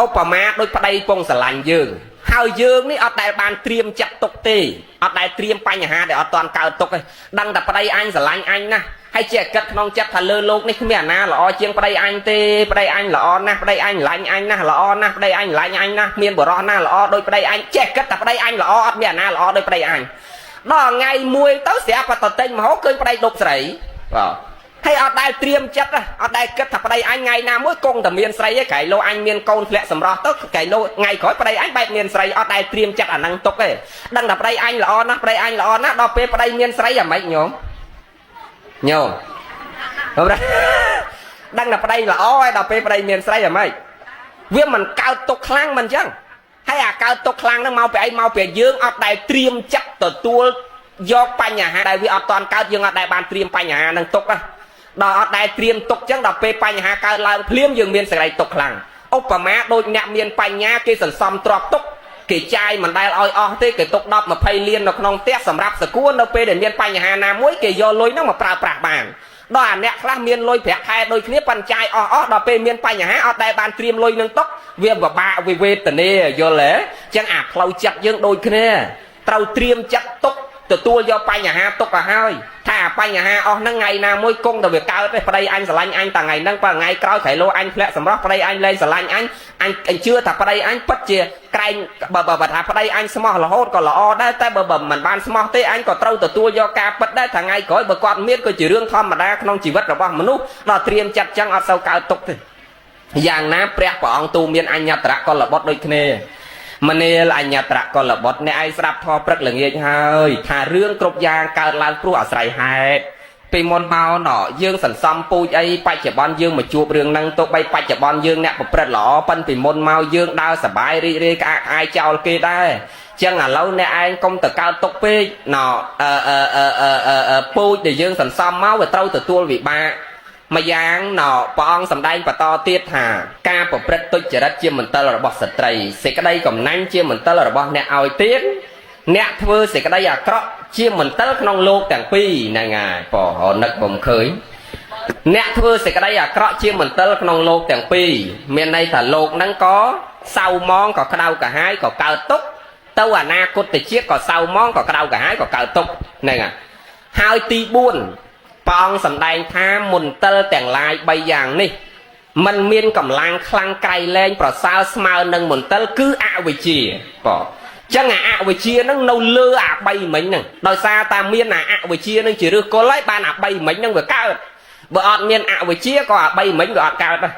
ឧបមាដូចប្តីពងស្រឡាញ់យើងហើយយើងនេះអត់ដែលបានត្រៀមចិត្តទុកទេអត់ដែលត្រៀមបញ្ហាដែលអត់តាន់កើតទុកទេដឹងតែប្តីអញស្រឡាញ់អញណាហើយជាគិតក្នុងចិត្តថាលើលោកនេះគ្មានអាណាល្អជាងប្តីអញទេប្តីអញល្អណាស់ប្តីអញស្រឡាញ់អញណាស់ល្អណាស់ប្តីអញស្រឡាញ់អញណាស់មានបរិសុទ្ធណាស់ល្អដូចប្តីអញចេះគិតថាប្តីអញល្អអត់មានអាណាល្អដូចប្តីអញដល់ថ្ងៃមួយទៅស្រាប់តែទិញមកហូបឃើញប្តីដប់ស្រីបាទហើយអត់ដែលត្រៀមចិត្តអត់ដែលគិតថាប្តីអញថ្ងៃណាមួយគង់តែមានស្រីឯងក្រៃលោអញមានកូនធ្លាក់សម្រស់ទៅក្រៃលោថ្ងៃក្រោយប្តីអញបែបមានស្រីអត់ដែលត្រៀមចិត្តអាហ្នឹងទុកទេដឹងថាប្តីអញល្អណាស់ប្តីអញល្អណាស់ដល់ពេលប្តីមានស្រីអាម៉េចញោមដឹងតែប្តីល្អហើយដល់ពេលប្តីមានស្រីអាម៉េចវាមិនកើតទុកខ្លាំងមិនអញ្ចឹងហើយអាកើតទុកខ្លាំងហ្នឹងមកពីអីមកពីយើងអត់ដែលត្រៀមចិត្តទទួលយកបញ្ហាដែលវាអត់តាន់កើតយើងអត់ដែលបានត្រៀមបញ្ហាហ្នឹងទុកដល់អត់ដែលត្រៀមទុកអញ្ចឹងដល់ពេលបញ្ហាកើតឡើងភ្លាមយើងមានសេចក្តីទុកខ្លាំងឧបមាដូចអ្នកមានបញ្ញាគេសន្សំទ្រព្យទុកគេចាយមិនដែលឲ្យអស់ទេគេទុក10 20លាននៅក្នុងផ្ទះសម្រាប់សកួរនៅពេលដែលមានបញ្ហាណាមួយគេយកលុយហ្នឹងមកប្រើប្រាស់បានដល់អាអ្នកខ្លះមានលុយប្រាក់ខែដូចគ្នាប៉ុន្តែចាយអស់ដល់ពេលមានបញ្ហាអត់ដែលបានត្រៀមលុយនឹងទុកវាពិបាកវិវេទនាយល់ទេអញ្ចឹងអាផ្លូវចិត្តយើងដូចគ្នាត្រូវត្រៀមចិត្តទុកទទួលយកបញ្ហាទុកទៅហើយថាបញ្ហាអស់ហ្នឹងថ្ងៃណាមួយគង់តែវាកើតទេប្តីអញស្រឡាញ់អញតាថ្ងៃហ្នឹងបើថ្ងៃក្រោយក្រៃលោអញធ្លាក់សម្រស់ប្តីអញលែងស្រឡាញ់អញជឿថាប្តីអញពិតជាក្រែងបើថាប្តីអញស្មោះរហូតក៏ល្អដែរតែបើមិនបានស្មោះទេអញក៏ត្រូវទទួលយកការពិតដែរថាថ្ងៃក្រោយបើគាត់មានក៏ជារឿងធម្មតាក្នុងជីវិតរបស់មនុស្សដល់ត្រៀមចិត្តចឹងអត់សូវកើតទុកទេយ៉ាងណាព្រះព្រះអង្គទូមានអញ្ញត្រៈកលបុត្រដូចគ្នាមនាលអញ្ញត្រៈកលបុត្រអ្នកឯងស្ដាប់ធម៌ព្រឹកល្ងាចហើយថារឿងគ្រប់យ៉ាងកើតឡើងព្រោះអាស្រ័យហេតុពីមុនមកយើងសន្សំពូជអីបច្ចុប្បន្នយើងមកជួបរឿងហ្នឹងទោះបីបច្ចុប្បន្នយើងអ្នកប្រព្រឹត្តល្អប៉ុន្តែពីមុនមកយើងដើរសប្បាយរីករាយក្អាកក្អាយចោលគេដែរចឹងឥឡូវអ្នកឯងកុំទៅកើតទុកពេកពូជដែលយើងសន្សំមកវាត្រូវទទួលវិបាកម្យ៉ាងព្រះអង្គសម្ដែងបន្តទៀតថាការប្រព្រឹត្តទុច្ចរិតជាមន្ទិលរបស់ស្ត្រីសេចក្តីកំណាញ់ជាមន្ទិលរបស់អ្នកឲ្យទៀតអ្នកធ្វើសេចក្តីអាក្រក់ជាមន្ទិលក្នុងលោកទាំងពីរហ្នឹងហើយប៉ហនឹកបំឃើញអ្នកធ្វើសេចក្តីអាក្រក់ជាមន្ទិលក្នុងលោកទាំងពីរមានន័យថាលោកហ្នឹងក៏សៅមងក៏ក្តៅកាហាយក៏កើតទុក្ខទៅអនាគតជាតិក៏សៅមងក៏ក្តៅកាហាយក៏កើតទុក្ខហ្នឹងហើយទី4ព្រះអង្គសម្ដែងថាមន្ទិលទាំងឡាយ3យ៉ាងនេះมันមានកម្លាំងខ្លាំងក្រៃលែងប្រសើរស្មើនឹងមន្ទិលគឺអវិជ្ជាបងចឹងអាអវិជ្ជានឹងនៅលើអា3មិញហ្នឹងដោយសារតែមានអាអវិជ្ជានឹងជាឫសគល់ហើយបានអា3មិញហ្នឹងវាកើតបើអត់មានអវិជ្ជាក៏អា3មិញវាអត់កើតដែរ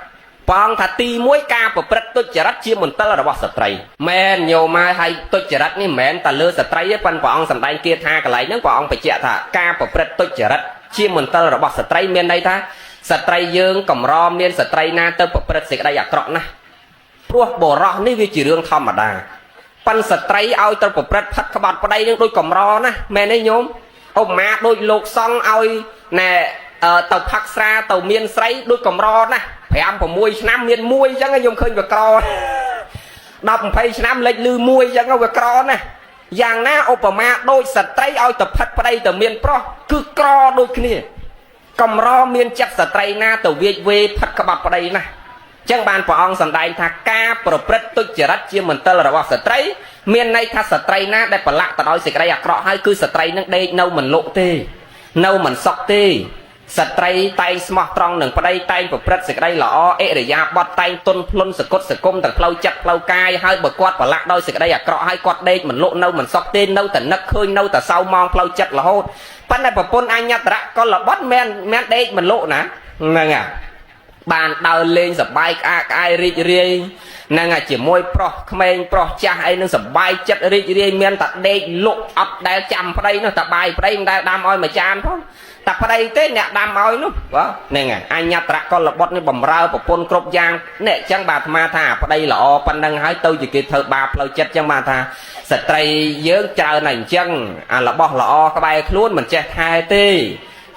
ព្រះអង្គថាទី1ការប្រព្រឹត្តទុច្ចរិតជាមន្ទិលរបស់ស្ត្រីមែនញោមហើយទុច្ចរិតនេះមិនមែនតែលើស្ត្រីទេប៉ុន្តែព្រះអង្គសម្ដែងគាថាកន្លែងហ្នឹងព្រះអង្គបញ្ជាក់ថាការប្រព្រឹត្តទុច្ចរិតជាមន្ទិលរបស់ស្ត្រីមានន័យថាស្ត្រីយើងកម្រមានស្ត្រីណាទៅប្រព្រឹត្តសេចក្តីអាក្រក់ណាស់ព្រោះបរោះនេះវាជារឿងធម្មតា ប៉ុនស្ត្រីឲ្យទៅប្រព្រឹត្តផិតក្បត់ប្តីនឹងដូចកំរណាមែនទេញោមឧបមាដូចលោកសង្ឃឲ្យណែទៅផឹកស្រាទៅមានស្រីដូចកំរណា5 6ឆ្នាំមានមួយអញ្ចឹងខ្ញុំឃើញវាក្រ10 20ឆ្នាំលេចលឺមួយអញ្ចឹងវាក្រណាយ៉ាងណាឧបមាដូចស្ត្រីឲ្យទៅផិតប្តីទៅមានប្រុសគឺក្រដូចគ្នាកំរមានចិត្តស្ត្រីណាទៅវាយវេផិតក្បត់ប្តីណាចឹងបានព្រះអង្គសម្ដែងថាការប្រព្រឹត្តទុច្ចរិតជាមន្ទិលរបស់ស្ត្រីមានន័យថាស្ត្រីណាដែលប្រឡាក់ទៅដោយសេចក្តីអាក្រក់ហើយគឺស្ត្រីនឹងដេកនៅមិនលក់ទេនៅមិនសុខទេស្ត្រីតែងស្មោះត្រង់នឹងប្តីតែងប្រព្រឹត្តសេចក្តីល្អអិរិយាបថតែងទុនភ្លុនសកុតសគុំទាំងផ្លូវចិត្តផ្លូវកាយហើយបើគាត់ប្រឡាក់ដោយសេចក្តីអាក្រក់ហើយគាត់ដេកមិនលក់នៅមិនសុខទេនៅតែនឹកឃើញនៅតែសៅមងផ្លូវចិត្តរហូតប៉ុន្តែប្រពន្ធអញ្ញត្រៈកុលបុត្រមិនដេកមិនលក់ណាហ្នឹងហើយបានដើរលេងសប្បាយក្អាកក្អាយរីករាយនឹងជាមួយប្រុសក្មេងប្រុសចាស់អីនឹងសប្បាយចិត្តរីករាយមានតែដេកលក់អត់ដែលចាំប្តីនោះតែបាយប្តីមិនដែលដាំឲ្យមួយចានផងតែប្តីទេអ្នកដាំឲ្យនោះបាទហ្នឹងហើយអញ្ញត្រៈកុលបុត្រនេះបំរើប្រពន្ធគ្រប់យ៉ាងនេះអញ្ចឹងបាទអាត្មាថាប្តីល្អប៉ុណ្ណឹងហើយទៅជាគេធ្វើបាបផ្លូវចិត្តអញ្ចឹងបាទថាស្ត្រីយើងច្រើនតែអញ្ចឹងអារបស់ល្អក្បែរខ្លួនមិនចេះថែទេ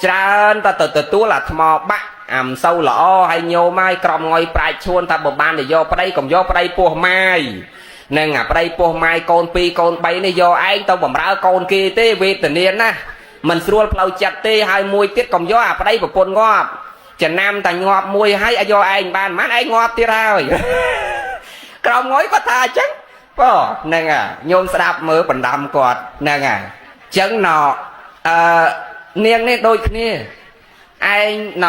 ច្រើនតែទៅទទួលអាថ្មបាក់អាមសូវល្អហើយញោមហើយក្រំងុយប្រាច់ឈួនថាបើបានទៅយកប្តីកុំយកប្តីពោះម៉ាយនឹងអាប្តីពោះម៉ាយកូន2កូន3នេះយកឯងទៅបំរើកូនគេទេវេទនាណាមិនស្រួលផ្លូវចិត្តទេហើយមួយទៀតកុំយកអាប្តីប្រពន្ធងាប់ចំណាំតែងាប់មួយហើយឲ្យយកឯងបានមិនឯងងាប់ទៀតហើយក្រំងុយគាត់ថាអញ្ចឹងបងហ្នឹងញោមស្ដាប់មើលបណ្ដាំគាត់ហ្នឹងអញ្ចឹងណនាងនេះដូចគ្នាឯងណ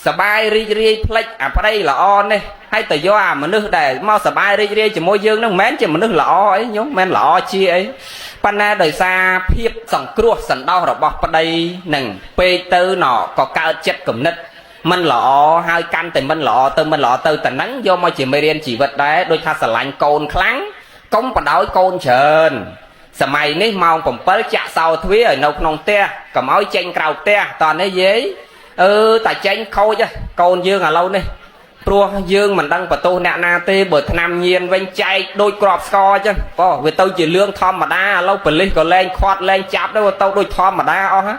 សបាយរីករាយផ្លេចអាប្តីល្អនេះហើយទៅយកអាមនុស្សដែលមកសបាយរីករាយជាមួយយើងនឹងមិនមែនជាមនុស្សល្អអីញោមមិនល្អជាអីប៉ុន្តែដោយសារភាពសង្គ្រោះសន្តោសរបស់ប្តីនឹងពេកទៅណក៏កើតចិត្តគំនិតមិនល្អហើយកាន់តែមិនល្អទៅមិនល្អទៅតែហ្នឹងយកមកជាមេរៀនជីវិតដែរដូចថាស្រឡាញ់កូនខ្លាំងកុំបដោយកូនច្រើនសម័យនេះម៉ោង7ចាក់សោទ្វារឲ្យនៅក្នុងផ្ទះកុំឲ្យចេញក្រៅផ្ទះតោះនេះយាយតែចេញខូចកូនយើងឥឡូវនេះព្រោះយើងមិនដឹងបន្ទោសអ្នកណាទេបើឆ្នាំញៀនវិញចែកដូចក្របស្ករអញ្ចឹងបងវាទៅជាលឿងធម្មតាឥឡូវប៉ូលីសក៏លែងខាត់លែងចាប់ទៅដូចធម្មតាអស់ហ្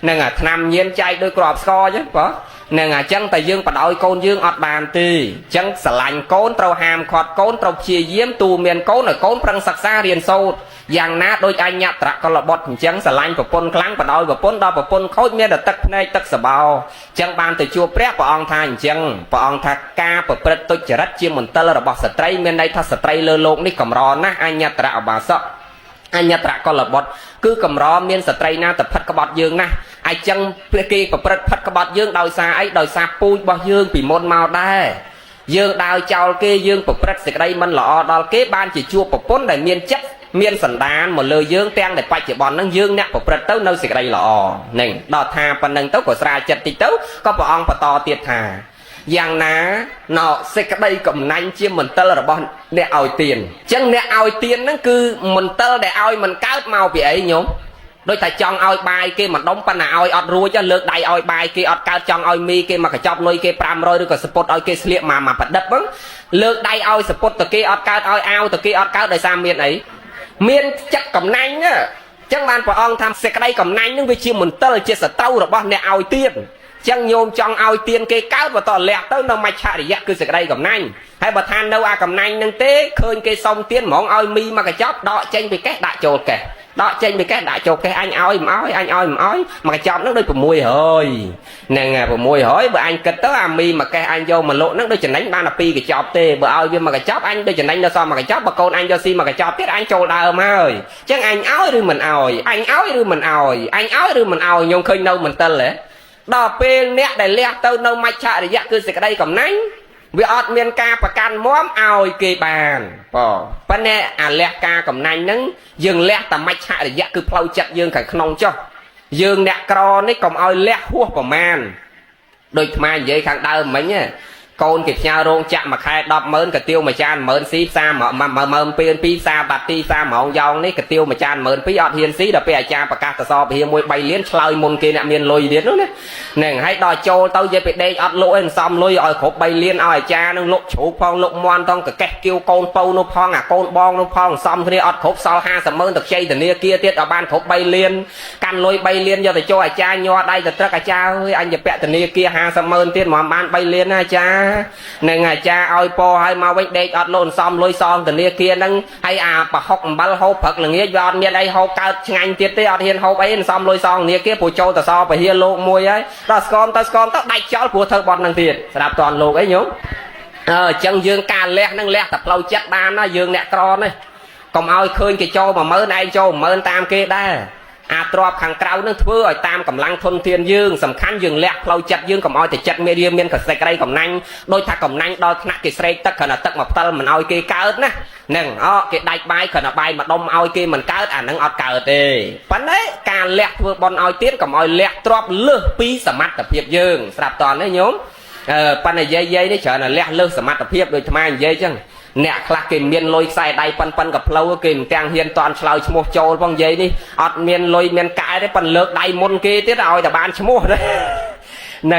នឹងឆ្នាំញៀនចែកដូចក្របស្ករអញ្ចឹងបងហ្នឹងអញ្ចឹងតែយើងបដោយកូនយើងអត់បានទេអញ្ចឹងស្រឡាញ់កូនត្រូវហាមឃាត់កូនត្រូវព្យាយាមទូមានកូនឲ្យកូនប្រឹងសិក្សារៀនសូត្រយ៉ាងណាដូចអញ្ញត្រៈកុលបុត្រអញ្ចឹងស្រឡាញ់ប្រពន្ធខ្លាំងបដោយប្រពន្ធដល់ប្រពន្ធខូចមានតែទឹកភ្នែកទឹកសបោអញ្ចឹងបានទៅជួបព្រះអង្គថាអញ្ចឹងព្រះអង្គថាការប្រព្រឹត្តទុច្ចរិតជាមន្ទិលរបស់ស្ត្រីមានន័យថាស្ត្រីលើโลกនេះកម្រណាស់អញ្ញត្រៈឧបាសកអញ្ញត្រៈកុលបុត្រគឺកម្រមានស្ត្រីណាទៅផិតក្បត់យើងណាស់អញ្ចឹងគេប្រព្រឹត្តផិតក្បត់យើងដោយសារអីដោយសារពូជរបស់យើងពីមុនមកដែរយើងដើរចោលគេយើងប្រព្រឹត្តសេចក្តីមិនល្អដល់គេបានជាជួបប្រពន្ធដែលមានចិត្តមានសន្តានមកលើយើងទាំងដែលបច្ចុប្បន្នហ្នឹងយើងអ្នកប្រព្រឹត្តទៅនៅសេចក្តីល្អហ្នឹងដល់ថាប៉ុណ្្នឹងទៅក៏ស្រាលចិត្តតិចទៅក៏ព្រះអង្គបន្តទៀតថាយ៉ាងណាណសេចក្តីកំណាញ់ជាមន្ទិលរបស់អ្នកឲ្យទានអញ្ចឹងអ្នកឲ្យទានហ្នឹងគឺមន្ទិលដែលឲ្យមិនកើតមកពីអីញោមដូចតែចង់ឲ្យបាយគេមួយដុំប៉ុន្តែឲ្យអត់រួចលើកដៃឲ្យបាយគេអត់កើតចង់ឲ្យមីគេមកកញ្ចប់លុយគេ500ឬក៏សពុតឲ្យគេស្លៀកមកប្រឌិតហ្នឹងលើកដៃឲ្យសពុតទៅគេអត់កើតឲ្យអាវទៅគេអត់កើតដោយសារមានអីមានចិត្តកំណាញ់ណាអញ្ចឹងបានព្រះអង្គថាសេចក្តីកំណាញ់នឹងវាជាមន្ទិលជាសត្រូវរបស់អ្នកឲ្យទានអញ្ចឹងញោមចង់ឲ្យទានគេកើតបើតលះទៅនៅមច្ឆរិយៈគឺសេចក្តីកំណាញ់ហើយបើថានៅអាកំណាញ់នឹងទេឃើញគេសុំទានហ្មងឲ្យមីមកកញ្ចប់ដកចេញពីកេះដាក់ចូលកេះដកចេញពីកេះដាក់ចូលកេះអញឲ្យមិនឲ្យអញឲ្យមិនឲ្យមកកញ្ចប់នឹងដូច600ហ្នឹង600បើអញគិតទៅអាមីមកកេះអញយកមកលក់នឹងដូចចំណេញបានតែ2កញ្ចប់ទេបើឲ្យវាមកកញ្ចប់អញដូចចំណេញដល់សល់មកកញ្ចប់បើកូនអញយកស៊ីមកកញ្ចប់ទៀតអញចូលដើមហើយអញ្ចឹងអញឲ្យឬមិនឲ្យអញឲ្យឬមិនឲ្យអញឲ្យឬមិនឲ្យញោមឃើញនៅមន្ទិលហ៎ដល់ពេលអ្នកដែលលះទៅនៅមច្ឆរិយៈគឺសេចក្តីកំណាញ់វាអត់មានការប្រកាន់មាំឲ្យគេបានប៉ុន្តែអាលះការកំណាញ់ហ្នឹងយើងលះតែមច្ឆរិយៈគឺផ្លូវចិត្តយើងខាងក្នុងចុះយើងអ្នកក្រនេះកុំឲ្យលះហួសប្រមាណដូចថ្មនិយាយខាងដើមមិញ កូនគេផ្ញើរោងចក្រមួយខែ100000កាទៀវមួយចាន10000ស៊ីផ្សារ12000ផ្សារបាត់ទីផ្សារម៉ោងយ៉ងនេះកាទៀវមួយចាន12000អត់ហ៊ានស៊ីដល់ពេលអាចារ្យប្រកាសតសពហៀមួយ3លានឆ្លើយមុនគេអ្នកមានលុយទៀតនោះណាហ្នឹងហើយដល់ចូលទៅនិយាយពីដេកអត់លក់ឯងសំលុយឲ្យគ្រប់3លានឲ្យអាចារ្យនឹងលក់ជ្រូកផងលក់មាន់ផងកកេះគៀវកូនពៅនោះផងអាកូនបងនោះផងសំគ្នាអត់គ្រប់សល់500,000ទៅខ្ចីធនាគារទៀតឲ្យបានគ្រប់3លានកាន់លុយ3លានយកទៅចូលអាចារ្យញ័រដៃទៅត្រឹកអាចារ្យអើយអញទៅពាក់ធនាគារ500,000ទៀតមកបាន3លានណាអាចារ្យនឹងអាចារ្យឲ្យពរឲ្យមកវិញដេកអត់លក់សំលុយសងធនាគារហ្នឹងហើយអាប្រហុកអំបិលហូបព្រឹកល្ងាចវាអត់មានអីហូបកើតឆ្ងាញ់ទៀតទេអត់ហ៊ានហូបអីសំលុយសងធនាគារព្រោះចូលតសពហៀលោកមួយហើយដល់ស្គមទៅដាច់ចោលព្រោះធ្វើបត់ហ្នឹងទៀតស្ដាប់តនលោកអីញោមអញ្ចឹងយើងការលះហ្នឹងលះតែផ្លូវចិត្តបានណាយើងអ្នកក្រនេះកុំឲ្យឃើញគេចូល10000ឯងចូល10000តាមគេដែរអាទ្របខាងក្រៅនឹងធ្វើឲ្យតាមកម្លាំងធនធានយើងសំខាន់យើងលះផ្លូវចិត្តយើងកុំឲ្យតែចិត្តមេរៀនមានកសិក្រីកំណាញ់ដោយថាកំណាញ់ដល់ថ្នាក់គេស្រែកទឹកគ្រាន់តែទឹកមកផ្តិលមិនឲ្យគេកើតណាហ្នឹងគេដាច់បាយគ្រាន់តែបាយមួយដុំឲ្យគេមិនកើតអាហ្នឹងអត់កើតទេប៉ុន្តែការលះធ្វើបន់ឲ្យទៀតកុំឲ្យលះទ្របលើសពីសមត្ថភាពយើងស្រាប់តន់ទេញោមប៉ុន្តែយាយនេះច្រើនតែលះលើសសមត្ថភាពដូចអាត្មានិយាយចឹងអ្នកខ្លះគេមានលុយខ្សែដៃប៉ុនកផ្លូវគេមិនទាំងហ៊ានតន់ឆ្លើយឈ្មោះចូលផងនិយាយនេះអត់មានលុយមានកែទេប៉ុន្តែលើកដៃមុនគេទៀតឲ្យតែបានឈ្មោះហ្នឹ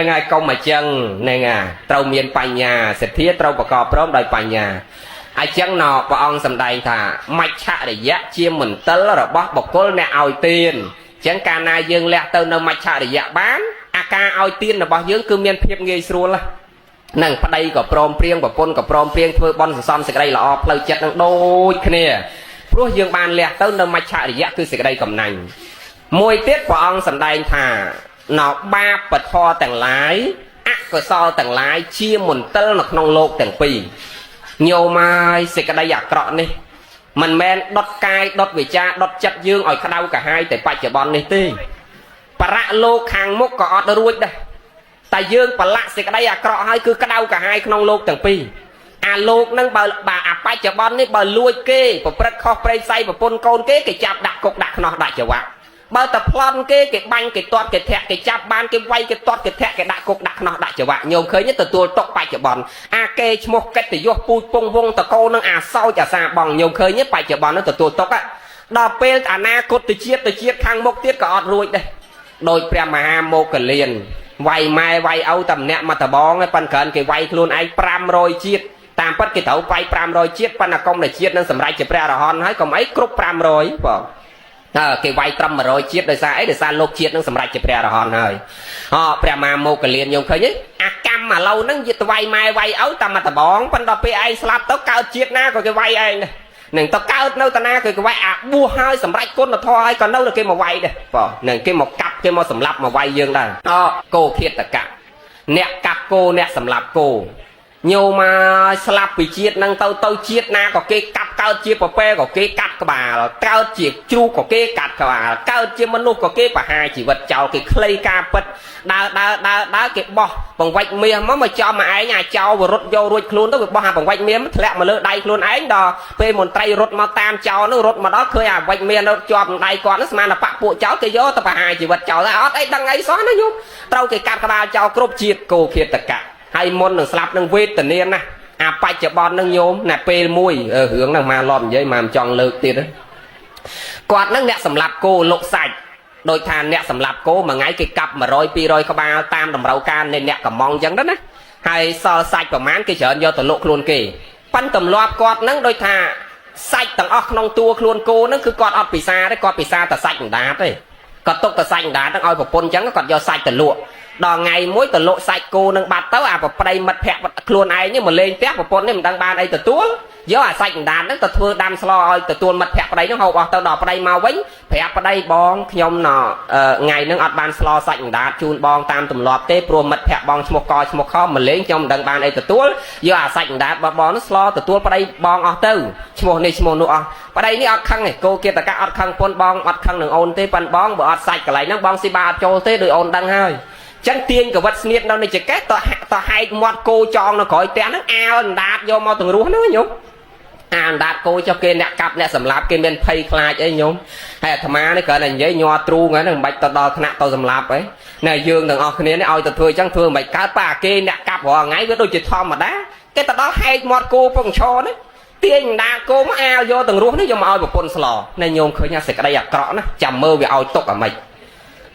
ងហើយកុំអញ្ចឹងហ្នឹងហើយត្រូវមានបញ្ញាសទ្ធាត្រូវប្រកបព្រមដោយបញ្ញាអញ្ចឹងព្រះអង្គសម្ដែងថាមច្ឆរិយៈជាមន្ទិលរបស់បុគ្គលអ្នកឲ្យទានអញ្ចឹងកាលណាយើងលះទៅនៅមច្ឆរិយៈបានអាការឲ្យទានរបស់យើងគឺមានភាពងាយស្រួលនឹងប្តីក៏ព្រមព្រៀងប្រពន្ធក៏ព្រមព្រៀងធ្វើបន់សន្សំសេចក្តីល្អផ្លូវចិត្តនឹងដូចគ្នាព្រោះយើងបានលះទៅនៅមច្ឆរិយៈគឺសេចក្តីកំណាញ់មួយទៀតព្រះអង្គសម្ដែងថានៅបាបធម៌ទាំងឡាយអកុសលទាំងឡាយជាមន្ទិលនៅក្នុងโลกទាំងពីរញោមហើយសេចក្តីអាក្រក់នេះមិនមែនដុតកាយដុតវិចារដុតចិត្តយើងឲ្យក្តៅកាហាយតែបច្ចុប្បន្ននេះទេបរៈលោកខាងមុខក៏អត់រួចដែរតែយើងប្រឡាក់សេចក្តីអាក្រក់ហើយគឺក្តៅកាហាយក្នុងโลกទាំងពីរអាលោកនឹងបើអាបច្ចុប្បន្ននេះបើលួចគេប្រព្រឹត្តខុសប្រេយផ្សៃប្រពន្ធកូនគេចាប់ដាក់គុកដាក់ខ្នោះដាក់ច្រវាក់បើតែប្លន់គេបាញ់គេទាត់គេធាក់គេចាប់បានគេវាយគេទាត់គេធាក់គេដាក់គុកដាក់ខ្នោះដាក់ច្រវាក់ញោមឃើញទទួលទុកបច្ចុប្បន្នអាគេឈ្មោះកិត្តិយសពូជពងវងតកោនឹងអាសោចអាសាបងញោមឃើញបច្ចុប្បន្ននឹងទទួលទុកដល់ពេលអនាគតជាតិខាងមុខទៀតក៏អត់រួចដែរដោយព្រះមហាមោគលានវាយម៉ែវាយឪតែម្នាក់មកតបងឯប៉ុន្តែគ្រាន់គេវាយខ្លួនឯង500ជាតិតាមពិតគេត្រូវវាយ500ជាតិប៉ុន្តែកុំតែជាតិនឹងសម្រេចជាព្រះអរហន្តហើយកុំអីគ្រប់500បងគេវាយត្រឹម100ជាតិដោយសារអីដោយសារលោកជាតិនឹងសម្រេចជាព្រះអរហន្តហើយព្រះមហាមោគលានយើងឃើញទេអាកម្មឥឡូវហ្នឹងយទៅវាយម៉ែវាយឪតែមកតបងប៉ុន្តែពេលឯងស្លាប់ទៅកើតជាតិណាក៏គេវាយឯងដែរនឹងទៅកើតនៅតាណាគេវាយអាបួសហើយសម្រេចគុណធម៌ហើយក៏នៅគេមកវាយដែរបងនឹងគេមកកាប់គេមកសម្លាប់មកវាយយើងដែរគោឃាតកៈអ្នកកាប់គោអ្នកសម្លាប់គោញោមមកស្លាប់ពីជាតិនឹងទៅជាតិណាក៏គេកាប់កើតជាប្រពែក៏គេកាត់ក្បាលកើតជាជ្រូកក៏គេកាត់ក្បាលកើតជាមនុស្សក៏គេបហាជីវិតចោលគេខ្លីការពិតដើរគេបោះបង្វិចមាសមកចំមកឯងអាចោលរត់យករួចខ្លួនទៅវាបោះអាបង្វិចមាសធ្លាក់មកលើដៃខ្លួនឯងដល់ពេលមន្ត្រីរត់មកតាមចោលនោះរត់មកដល់ឃើញអាបង្វិចមាសនៅជាប់នឹងដៃគាត់នោះស្មានតែបាក់ពួកចោលគេយកទៅបហាជីវិតចោលតែអត់អីដឹងអីសោះណាញោមត្រូវគេកាត់ក្បាលចោលគ្រប់ជាតិគោឃាតកៈហើយមុននឹងស្លាប់នឹងវេទនាណាអាបច្ចុប្បន្ននឹងញោមណាពេលមួយរឿងហ្នឹងមកលប់និយាយមកមិនចង់លើកទៀតគាត់ហ្នឹងអ្នកសម្លាប់គោលុកសាច់ដោយថាអ្នកសម្លាប់គោមួយថ្ងៃគេកាប់100 200ក្បាលតាមតម្រូវការនៃអ្នកកំងអញ្ចឹងទៅណាហើយសល់សាច់ប្រមាណគេច្រើនយកទៅលក់ខ្លួនគេប៉ិនទម្លាប់គាត់ហ្នឹងដោយថាសាច់ទាំងអស់ក្នុងតួខ្លួនគោហ្នឹងគឺគាត់អត់ពិសាទេគាត់ពិសាតែសាច់អណ្ដាតទេគាត់ទុកតែសាច់អណ្ដាតហ្នឹងឲ្យប្រពន្ធអញ្ចឹងគាត់យកសាច់ទៅលក់ដល់ថ្ងៃមួយទៅលក់សាច់គោនឹងបាត់ទៅអាប្រប្តីមិត្តភក្តិខ្លួនឯងនេះមកលេងផ្ទះប្រពន្ធនេះមិនដឹងបានអីទទួលយកអាសាច់អណ្ដាតហ្នឹងទៅធ្វើដាំស្លឲ្យទទួលមិត្តភក្តិប្តីហ្នឹងហូបអស់ទៅដល់ប្តីមកវិញប្រាប់ប្តីបងខ្ញុំថ្ងៃហ្នឹងអត់បានស្លសាច់អណ្ដាតជូនបងតាមទម្លាប់ទេព្រោះមិត្តភក្តិបងឈ្មោះកឈ្មោះខមកលេងខ្ញុំមិនដឹងបានអីទទួលយកអាសាច់អណ្ដាតរបស់បងហ្នឹងស្លទទួលប្តីបងអស់ទៅឈ្មោះនេះឈ្មោះនោះអស់ប្តីនេះអត់ខឹងទេគោគាតកៈអត់ខឹងពុនបងអត់ខឹងនឹងអូនទេប៉ិនបងបើអត់សាច់កន្លែងហ្នឹងបងស៊ីបាអត់ចូលទេដោយអូនដឹងហើយចឹងទាញកវិតស្នៀតនៅនៃចកេះតហែកមាត់គោចងនៅក្រោយផ្ទះហ្នឹងអាវអណ្ដាតយកមកទាំងរស់ហ្នឹងញោម đạt cô cho kia nè cặp nè sầm lạp kia bên pay khai ấy nhôm hay thằng má này cỡ này giấy nho tru ngay đừng bạch tao đo thằng tao sầm lạp ấy này dương thằng kia này oi tao thôi chẳng thương mày cá pa kia nè cặp họ ngay với đôi chỉ thom mà đá cái tao đó hay mọt cô phong cho đấy tiền đạt cô mà ao vô từng ruộng nó vô mà oi một con sò này nhôm khơi nha sẽ cái đây à cọ nó chầm mơ về oi tục ở mày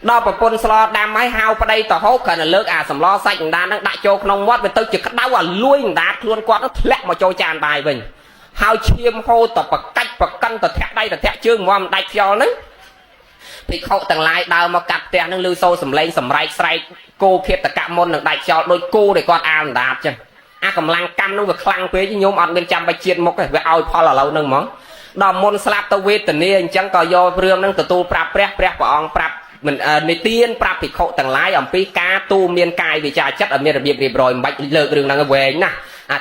đó một con sò đam máy hao qua đây tao hốt cần là lướt à sầm lo xanh đan đang đại châu không mót về tôi chỉ cắt đau à lui đạt luôn quát nó lẹ mà trôi tràn bài mình hao chiêm hô tập cách và cân tập thẹt đây là thẹt chương mom đại cho đấy thì khâu tầng lại đào mà cắt tẹt năng lưu sâu sầm lên sầm rai cô thiệt tất cả môn được đại cho đôi cô để con ăn đạt chứ cầm lăng cam nó được lăng quế chứ nhôm ăn bên trăm bài chiên một cái về ao pha là lâu nâng món đào môn slap tàu vết tình niên chẳng có do rương năng từ tu prap prep của ông prap mìnhในtiên prap thì khâu tầng lại ông pi cá tu miên cài vì trà chất ở miền biệt rồi bạch lợn rừng năng về nè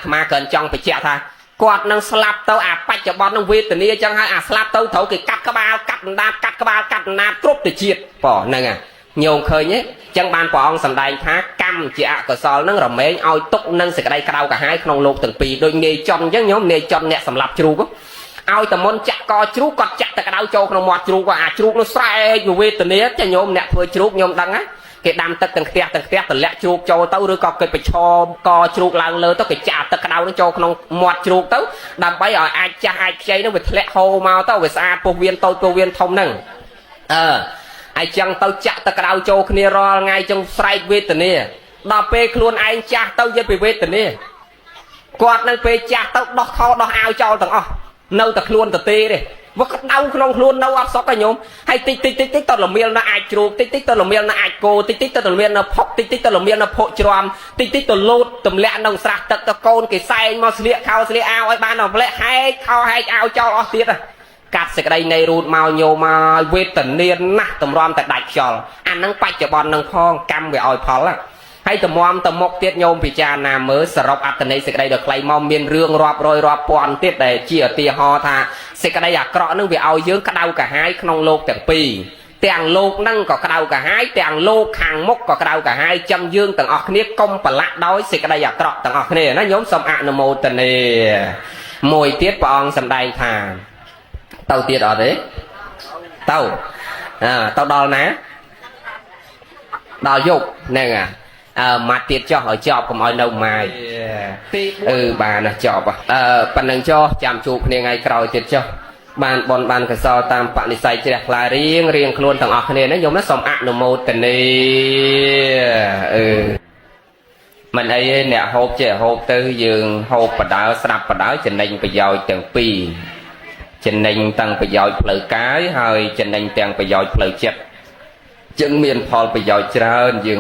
mà cần trong phải chẹt tha quạt năng slap tàu bạch cho bọn năng vết tình niên chẳng hay slap tàu thấu cái cắt cái bao cắt cái bao cắt nát cướp từ chiết bỏ nè nhiều khơi nhé chẳng ban của ông sầm đai thá cam chị cờ sò nó rồi mấy oi túc nâng sẽ đây cả hai không lục từng pì đôi nghề chọn chứ nhóm nghề chọn nè sầm lạp chru oi tầm môn chặt co chru cọt chặt cả đau châu không mọt chru chru nó sai dù về từ nế cho nhóm nè thôi chru nhóm đắng á cái đam tật từng tẹt từ lẹ chru châu tao rồi có cái phải cho co chru lang lơ tao cái chặt tật cả đau nó châu không mọt chru tao đam bay ở ai cha ai chơi nó bị lẹ hồ màu tao bị xa po viên thông nâng ai chẳng tao chặt tao cái đau châu kia rồi ngay trong strike về từ nế đào pe luôn ai chặt tao dễ bị về từ nế quạt năng pe chặt tao đo thao đo ao châu tao nâu tao luôn tao tê đi và đau không luôn nâu áp sóc cái nhóm hay tích tao làm miên nó ai chụp tích tao làm miên nó ai cô tích tao làm miên nó phọc tích tao làm miên nó phô chrom tích tao lột tầm lẹ nông sạc tao côn cái say mà sliệ khao sliệ ao ai ban nào lẹ hay khao hay ao châu tiết à cắt sẽ đây này rụt màu nhiều mà về tận niên nè tầm rom tại đại trò ăn nắng bạch cho bọn nắng phong cam về ỏi phó là hay tầm rom tầm mốc tiết nhôm vì cha nam mới sờ rọc ăn này sẽ đây được lấy mong miên rương rọp rồi rọp bọn tiết để chia tia ho tha sẽ đây à cọ nâng về ỏi dưỡng cả đau cả hai không lô chẳng pì tàng lô nâng có cả đau cả hai tàng lô hàng mốc có cả đau cả hai trăm dương tầng ọt niết công và lạ đói sẽ đây à cọ tầng ọt này nó nhóm xong ạ nó mô tần này mùi tiết bọn sầm đây thà tàu tiệt ở đấy tàu tàu đo ná đo dục nè mặt tiệt cho ở chọp của mọi nông mài bà là chọp phần năng cho chạm chụp này ngày cào tiệt cho ban cái so tam bạn đi say chơi là riêng luôn thằng ở này nó giống nó xong ăn đồ mô tình đi mình ấy nè hộp chơi hộp tư giường hộp và đảo sạp và đảo trình định bây giờ từng pi trình định tăng bây giờ lời cái hơi trình định tăng bây giờ lời chết chứng miền phò bây giờច្រើនយើង